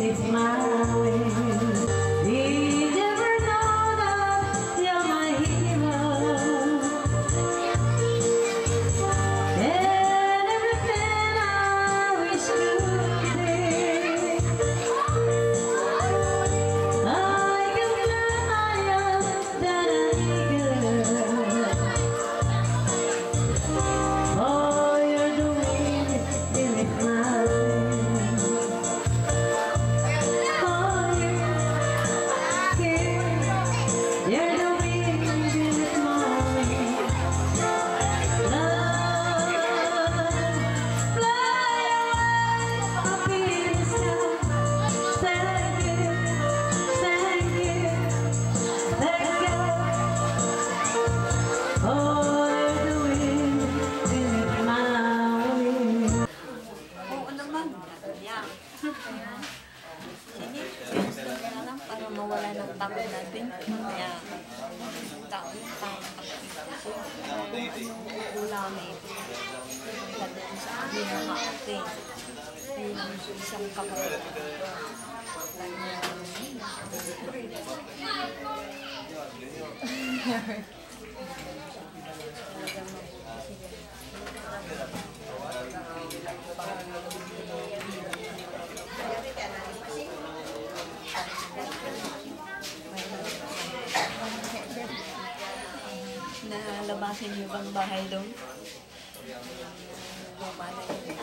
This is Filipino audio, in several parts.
takes my way. He never know that you're my hero. And everything I wish could be, I can fly higher than an eagle. Oh, you're the wind beneath my wings. Oh, you're the wind beneath my wings. Love, fly away up in the sky. Thank you, thank you, thank you. Oh, you're the wind beneath my wings. Oo naman. Yan. Gusto niya lang para mawala ng takot natin. Yan. Taon tayo ulami. Pagdating sa binahati. Yung isang kapatid. Nalabasin niyo bang bahay doon? Luma na yun.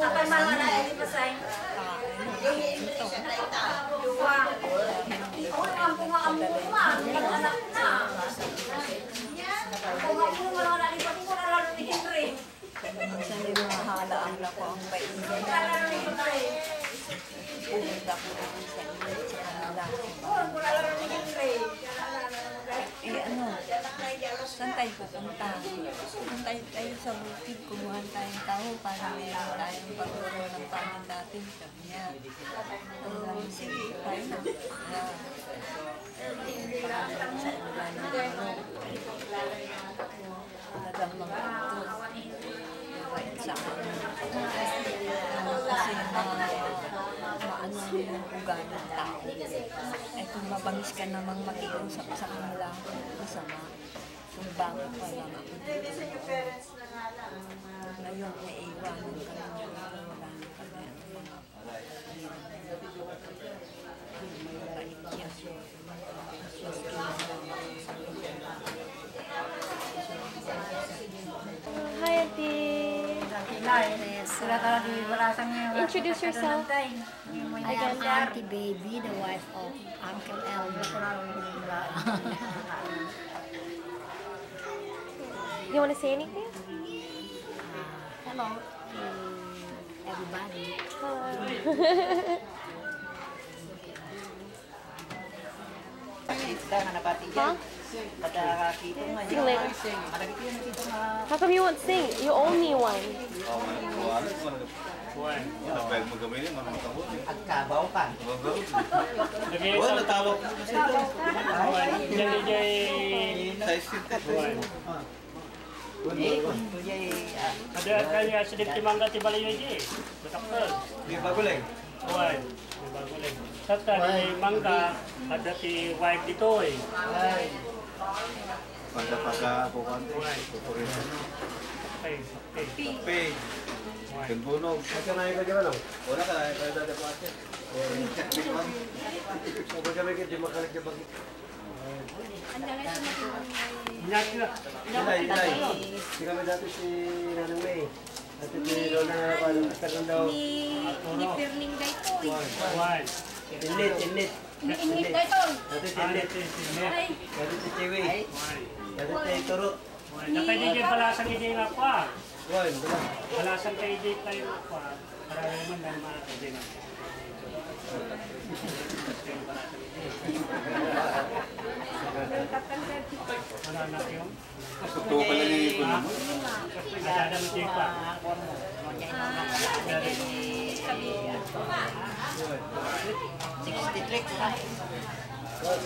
Apa malah na di pasay. Ito. Oh, ampun anak na. Kung ako mo na di pa ko na lalo ni Henry. Minsan din mahala ang lako ang painggan. Lalo ni Henry. Pumunta ko rin sa inyo sa kanila. Oh, ko na lalo ni Henry. Eh ano, saan tayo pupunta? Pupunta tayo sa bukid, kumuhan tayong tao para meron tayong pagturo ng pangin natin. Sabi niya, sige, tayo na. Parang sa iba ng ano, talagang mga ito. Right sa akin. Kasi maano yung ugali ng tao. Eh kung mabangis ka namang makiusap sa kanila, masama. Kung bago pa lang ako dito. Ngayon, naiiwanan ka lang yung wala na kami ang mga Hi, Auntie. Introduce yourself. I am Auntie Baby, the wife of Uncle Elmer. You want to say anything? Hello to everybody. Huh? Sing later. How come you won't sing? You owe me one. Agkabaw ka. Wala natawag. Ada kaya sedikit timangga tibali lagi. Betul. Di Baguleng. Wan. Di Baguleng. Sata di mangga ada di wife dito eh. Pagka bukan tutorial. Okay. Pay. Kenbunog. Ito na yung gano'n. Wala ka na kaya dati po ate. Kung kami di makalik na bakit. Nyakla. Ilay. Di kami dati si Nanang May. At si Lola Karan daw. Ni Perling dito eh. Wan. Inlit. Init dito. Dati si Inlit. Dati si Chewy. Dati si Turut. Dapat di balasan ide nga pa. Wan, Balasan kay ide tayo pa. Para naman na makakadi na. Wala na yun. Suto pa lang yung ipon mo. Ada mo din pa.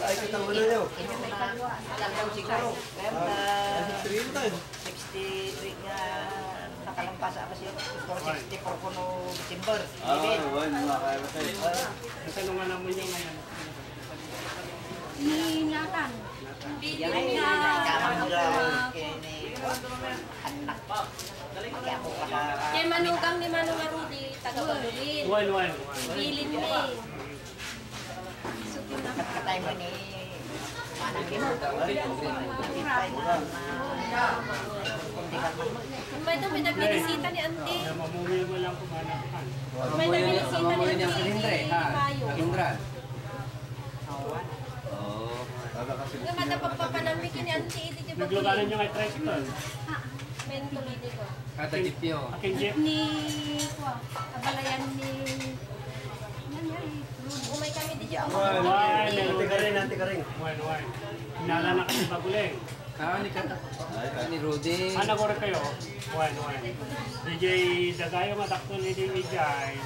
ay kita mo na nyo. Lang daw siguro. 63 tayo. 63 nga Nakalampas ako siya. 464 ko no December. Wala, makakaya ko sa'yo. Natanungan naman yung ngayon. Ingatan. Yan ay nagkaman nila. Anak. Kaya ako kaka... Kaya manugang ni Manong Arudi, taga-Balulin. One. Bilin ni. Katay mo ni... Manang ito. May dami nagbinisita ni Auntie. Mamuli mo lang kumanakan. May nagbinisita ni Auntie. Mayo. Oo. Kasi Nga madapagpapanambikin ni Auntie. Iti di ba Naglugalan nyo kay Tricycle. Men tumidi ko. Kata Jipyo. Akin Jeep. Ni... Abalayan ni... Umay kami di dyan. Nanti ka rin. One. Hinala na kasi Baguleng. Ni Kata. Ni Rudy. Anak ko rin kayo. One. DJ Dagayo matakto ni DJ Jai.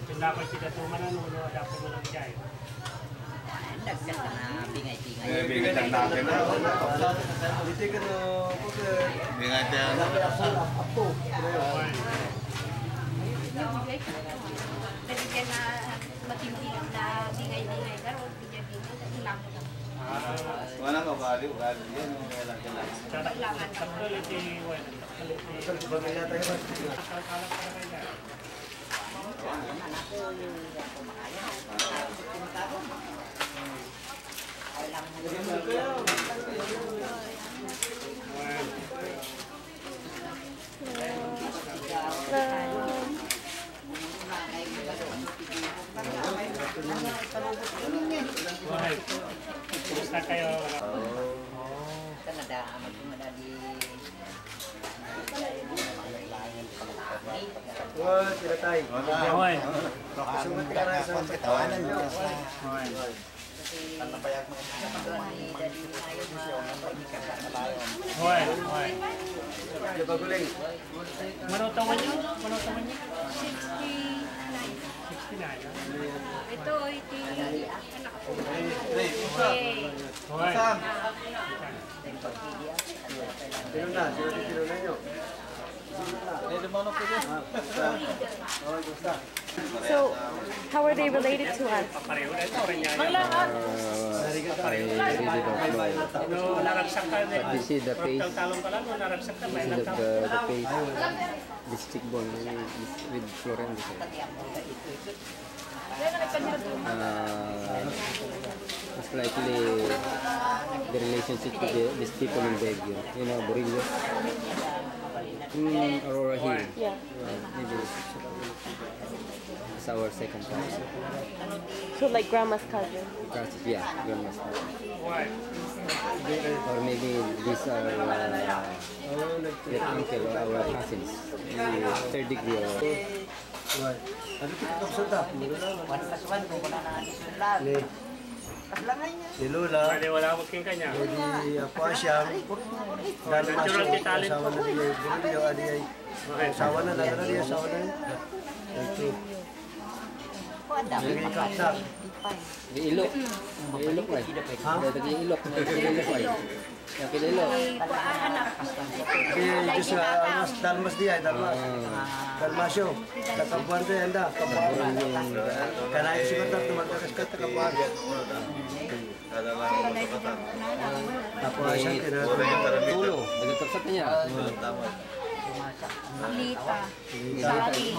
Kung dapat kita tumanan, dapat mo lang Jai. Nagkat na bingay-bingay. bigay lang natin na. Hindi ka na... Bigay tayo. Nabigyan na matindi na bingay-bingay. Pero bigyan-bingay. Ito lang. Wala ka ugali yan. Kailan ka lang. Takto ulit si Wen. Bagay yata yun. Kalak ka na kaya. Kumusta kayo? Kanada, magkumada di... Wah, tidak tayo. Hoy. Sumat ka na sa katawanan nyo. Hoy. Di ba guling? Manutawan niyo? 69. 69. Ito, iti. Anak ko. Hoy. Sino na? Sino na nyo? So, how are they related to us? Pareho na ito. No, naragsak ka na. This is the face. Talong ka lang, no, naragsak ka. May This is nagtapos. the face. This cheekbone with Florence. Most likely the relationship with these people in Baguio. You know, Borillo. Aurora Hill. Yeah. Maybe it's our second cousin. So like grandma's cousin. Yeah, grandma's cousin. Why? Or maybe these are their uncle or our cousins. Maybe third degree or... Ano kita kapsunta? One plus one, kung wala na isulat. Kaslangay niya. Ni Lola. Pwede wala magking kanya. Di ako asyam. Dahil masyo. Asawa na niya. Burilyo, adi ay. Asawa na. Nagara niya. Asawa na niya. Ito. Naging kaksak. Di ilok. Di ilok ay. Ha? Di ilok. Di ilok ay. Yang kita ilok. Diyos nga. Dalmas di ay. Dalmasyo. Takabuan tayo. Anda. Kabuan. Kanain si Katak. Tumatakas ka. Takabuan. Kada lang ako masakatan. Ako asyam. Tulo. Nagtaksat niya. Lita. Sali.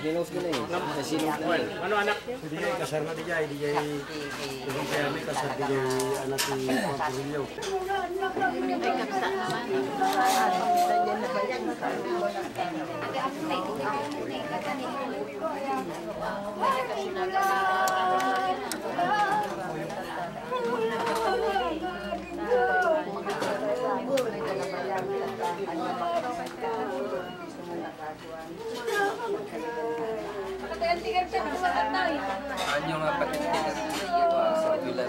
Dinos ko na eh. Nasinos na eh. Ano anak niyo? Di ay kasar na di ay. Di ay. Di ay kami kasar. Di ay anak ni Pampulilyo. Anyo nga pati kita sa July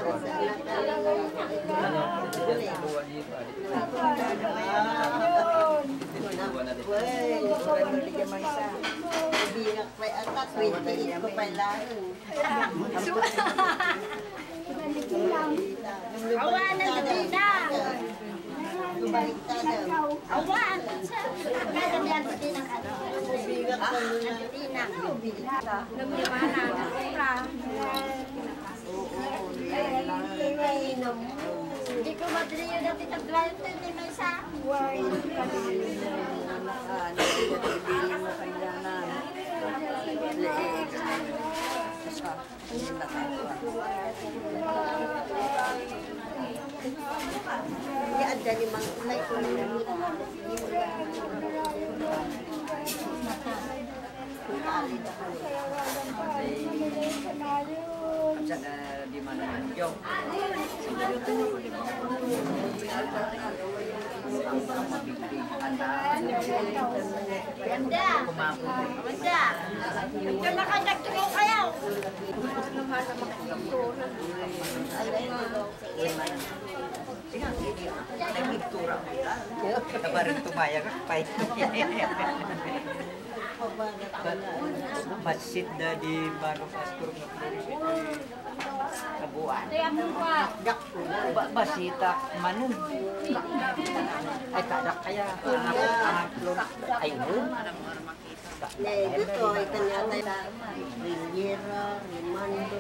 'Awanan na. Awan. Meron yan sa tinang ano. Lumimana, nakura. Hindi ko madali yun natin ang client ni Mesa. Yan dali mang ulay ko na. Di mana jauh. Ganda. Ganda. Ito nakadagtong kayo. Nagpintura mo lang. Kabarin tumayang pay. Masjid na di bago pastor na kabuan. Basita manun. Ay kadak kaya anak lo ay mo. Dito ay kanya tayo Riviera, Limando,